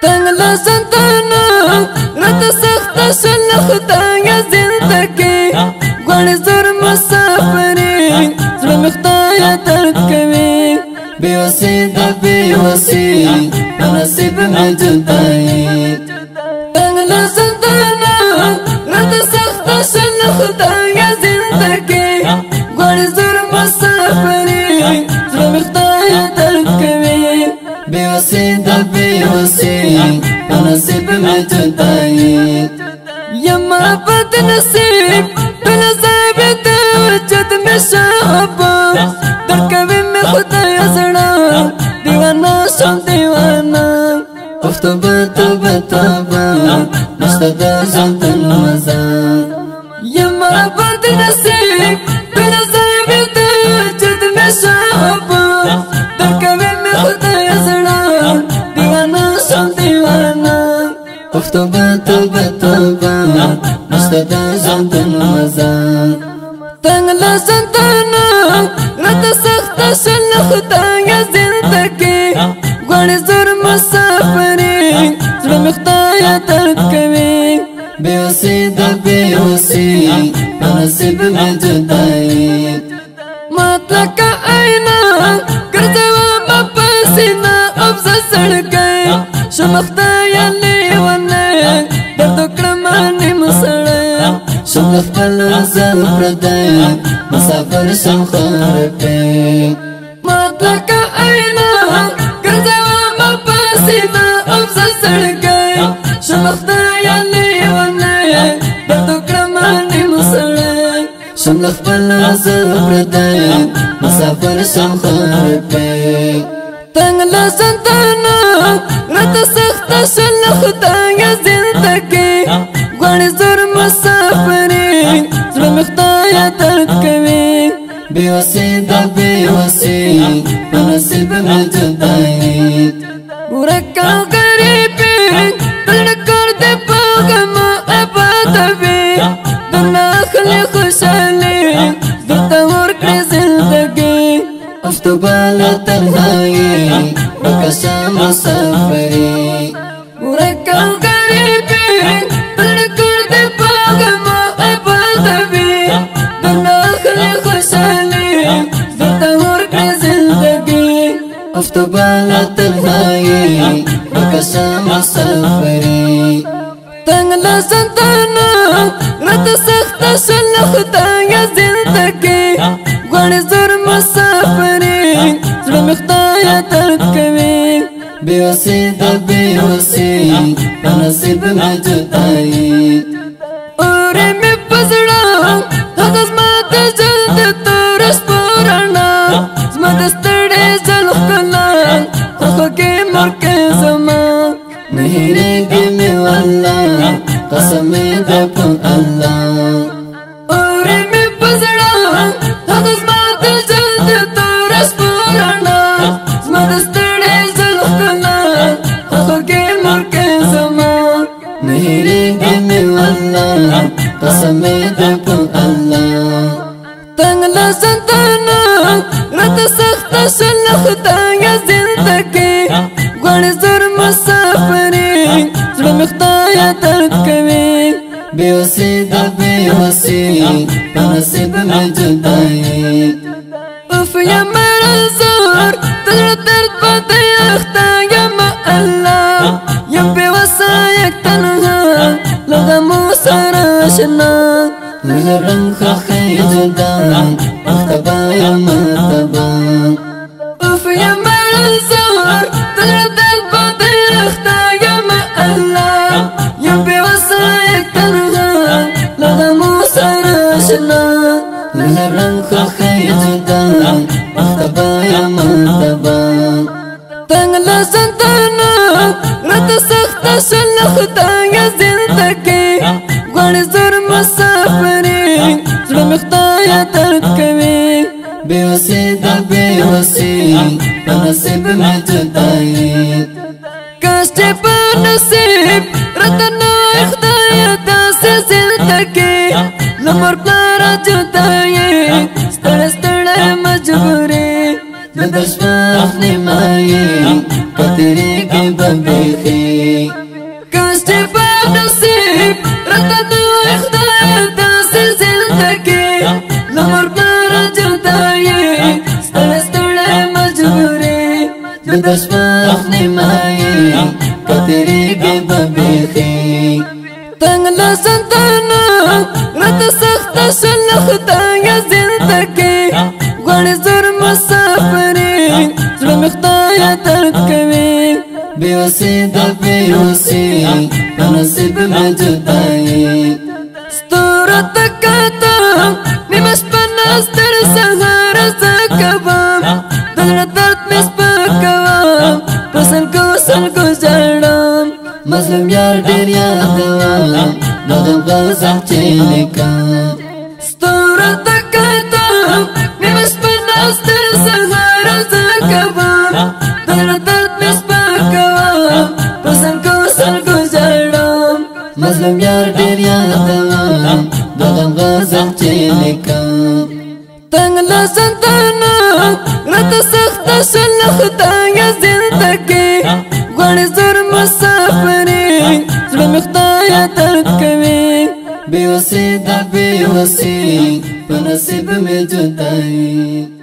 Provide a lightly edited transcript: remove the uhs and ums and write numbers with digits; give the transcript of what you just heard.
تنگلا زندانا رت سخت شلختا یا زندگی گوڑ زور مسافری زر مختایا درد کوي بیوسی دا بیوسی نصیب میں جدائی تنگلا زندانا رت سخت شلختا یا زندگی گوڑ زور مسافری زر مختایا درد کوي بیوسی دا بیوسی نصیب میں جدائی یما بد نصیب بل ضابط وجد میں شابا در کبھی میں خدا یزڑا دیوانا شم دیوانا افتو بطو بطابا مشتدا جنتن مزا یما بد نصیب بل ضابط وجد میں شابا در کبھی میں خدا یزڑا دیوانا شم دیوانا افتو بطو بطابا مشتدا جنتن مزا تنگلا زندانا رت سخت شلختا یا زندگی گوڑ زور مسافری زر مختایا درد کوي بیوسی دا بیوسی نصیب میں جدائی مطلق آئینا گردوا مپاسینا افزا سڑ گئے شمختایا لیوانے دردو کرمانی مسڑے شمخ پلوزل پردائی مسافر شمخار پہ مطلق آئینا گردوا مپاسینا افزا سڑ گئے شمختایا لیوانے دردو کرمانی مسڑے شمخ پلوزل پردائی مسافر شمخار پہ تنگلا زندانا رت سخت شلختا یا زندگی گوڑ زور مسافری زر مختایا درد کوي بیوسی دا بیوسی نصیب میں جدائی ورکاو غریبی دل کر دے پاگما عبادوی دنا خلی خوشحالی دلتا ورکڑی زندگی افتو بالا تنہائی بکشا مسافری ورکاو غریبی دل کر دے پاگما عبادوی دنا خلی خوشحالی دلتا ورکڑی زندگی افتو بالا تنہائی بکشا مسافری تنگلا زندانا رت سخت شلختا یا زندگی گوڑ زور مسافری زر مختایا درد کوي بیوسی دا بیوسی نصیب میں جدائی اوری میں پزڑا حقز مات جلد تورش پورانا زمد استڑے جلخ کلا خوخو کے مرکے زمان نہیں رہے میں واللہ قسم دے پن اللہ اوری میں پزڑا حقز مات جلد تورش پورانا زمد استڑے جلخ کلا خوخو کے مرکے زمان نہیں رہے میں واللہ قسم دے پن اللہ تنگلا زندانا رت سخت شلختا یا زندگی گوڑ زور مسافری زر مختایا درد کوي بیوسی دا بیوسی نصیب میں جدائی اف یا میرا زور تجر درد پاتے اختا یا ما اللہ یا بیوسا یک تنہا لگا موسر آشنا لرنگ خاخی جدا اختبا یا مرتبا اف یا میرا زور تجر درد پاتے اختا یا ما اللہ یا بیوسا یک تنہا لگا موسر آشنا لرنگ خاخی جدا اختبا یا مرتبا تنگلا زندانا رت سخت شلختا یا زندگی گوڑ زور مسافری زر مختایا درد کوي بیوسی دا بیوسی نصیب میں جدائی کاش چے پا نصیب رتنا اختایا دا سے زندگی لمر پلارا جدائی ستڑ ستڑ مجبوری دشمن اخنی مائی کتری کی بيخي كاشتي بنصيب رددوا اختار داسي زندگي لمر برجل داي ستړې مجبوري د دشمن ماي کتري به بيخي تنگ لسنتنا رت سخت شلختا یا زندگی غړ زر مسافرین زړه مختایا ترک کوي بيوسي د بيوسي نصیب مې جداي ستور تکتا نیمش پناستر سهار زکبا دل درد مې سپکوا پسل کو جړم مظلوم یار ډیر یادوم دغه غزل چې لیکم ستور تکتا نیمش پناستر سهار زکبا دل درد مې سپکوا پسل کو جړم مظلوم یار ډیر یادوم دغه غزل چې لیکم تنگ لسنتنا رت سخت شلختا یا زندگی غړ زر مسافرین زړه مختایا ترک کوي بيوسي د بيوسي په نصیب مې جداي